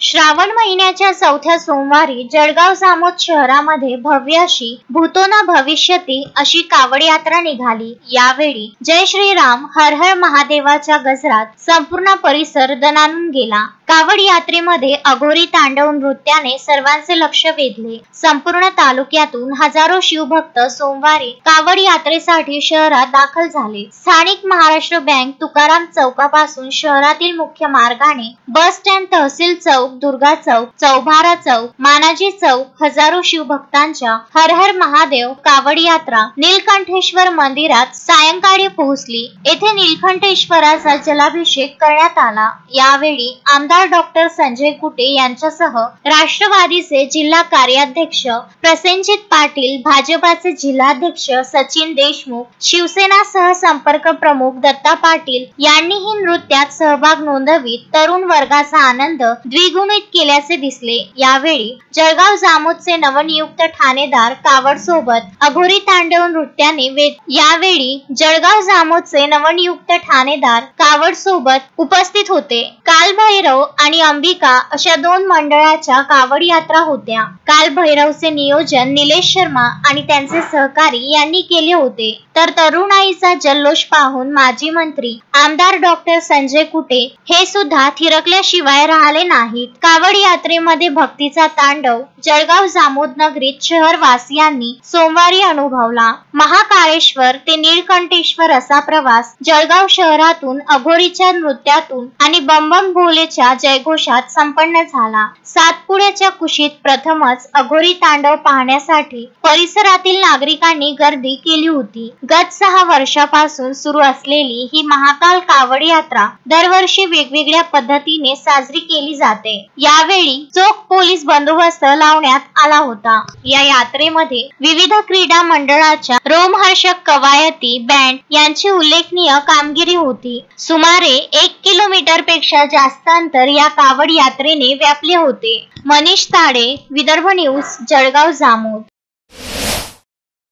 श्रावण महिन्याच्या चौथ्या सोमवारी जळगाव जामोद शहरामध्ये भव्य अशी भूतो न भविष्यती अशी कावड यात्रा निघाली। यावेळी जय श्रीराम हर हर महादेवाच्या गजरात संपूर्ण परिसर दणाणून गेला। कावड यात्रेमध्ये अघोरी तांडव नृत्याने सर्वांचे लक्ष वेधले। संपूर्ण तालुक्यातून हजारो शिवभक्त सोमवारी कावड यात्रेसाठी शहरात दाखल झाले। स्थानिक महाराष्ट्र बँक तुकाराम चौकापासून शहरातील मुख्य मार्गाने बस स्टँड, तहसील चौक, दुर्गा चौक, चौभारा चौक, मानाजी चौक हजारो शिवभक्तांच्या हर हर महादेव कावड यात्रा नीलकंठेश्वर मंदिरात सायंकाळी पोहोचली। येथे नीलकंठेश्वराचा जलाभिषेक करण्यात आला। यावेळी आमदार डॉक्टर संजय कुटे यांच्यासह राष्ट्रवादीचे जिल्हा कार्याध्यक्ष प्रसेनजित पाटील, भाजपाचे जिल्हाध्यक्ष सचिन देशमुख, शिवसेना सहसंपर्क प्रमुख दत्ता पाटील यांनीही नृत्यात सहभाग नोंदवित तरुण वर्गाचा आनंद द्विगुणित केल्याचे दिसले। यावेळी जळगाव जामोदचे नवनियुक्त ठाणेदार कावड सोबत अघोरी तांडव नृत्याने यावेळी जळगाव जामोदचे नवनियुक्त ठाणेदार कावड सोबत उपस्थित होते। कालभैरव आणि अंबिका अशा दोन मंडळाच्या कावड यात्रा होत्या। कालभैरवचे नियोजन निलेश शर्मा आणि त्यांचे सहकारी यांनी केले होते, तर तरुणाईचा जल्लोष पाहून माजी मंत्री आमदार डॉक्टर संजय कुटे हे सुद्धा थिरकल्याशिवाय राहिले नाहीत। कावड यात्रेमध्ये भक्तीचा तांडव जळगाव जामोद नगरीत शहरवासियांनी सोमवारी अनुभवला। महाकाळेश्वर ते नीलकंठेश्वर असा प्रवास जळगाव शहरातून अघोरीच्या नृत्यातून आणि बम बम भोलेच्या जयघोषात संपन्न झाला। सातपुड्याच्या कुशीत प्रथमच अघोरी तांडव पाहण्यासाठी परिसरातील नागरिकांनी गर्दी केली होती। गत 6 वर्षापासून सुरू असलेली ही महाकाल कावड यात्रा दरवर्षी वेगवेगळ्या पद्धतीने साजरी केली जाते। यावेळी चोख पोलीस बंदोबस्त लावण्यात आला होता। या यात्रेमध्ये विविध क्रीडा मंडळाच्या रोमहर्षक कवायती, बँड यांची उल्लेखनीय कामगिरी होती। सुमारे 1 किलोमीटर पेक्षा जास्त अंतर या कावड यात्रेने व्यापले होते। मनीष ताडे, विदर्भ न्यूज, जळगाव जामोद।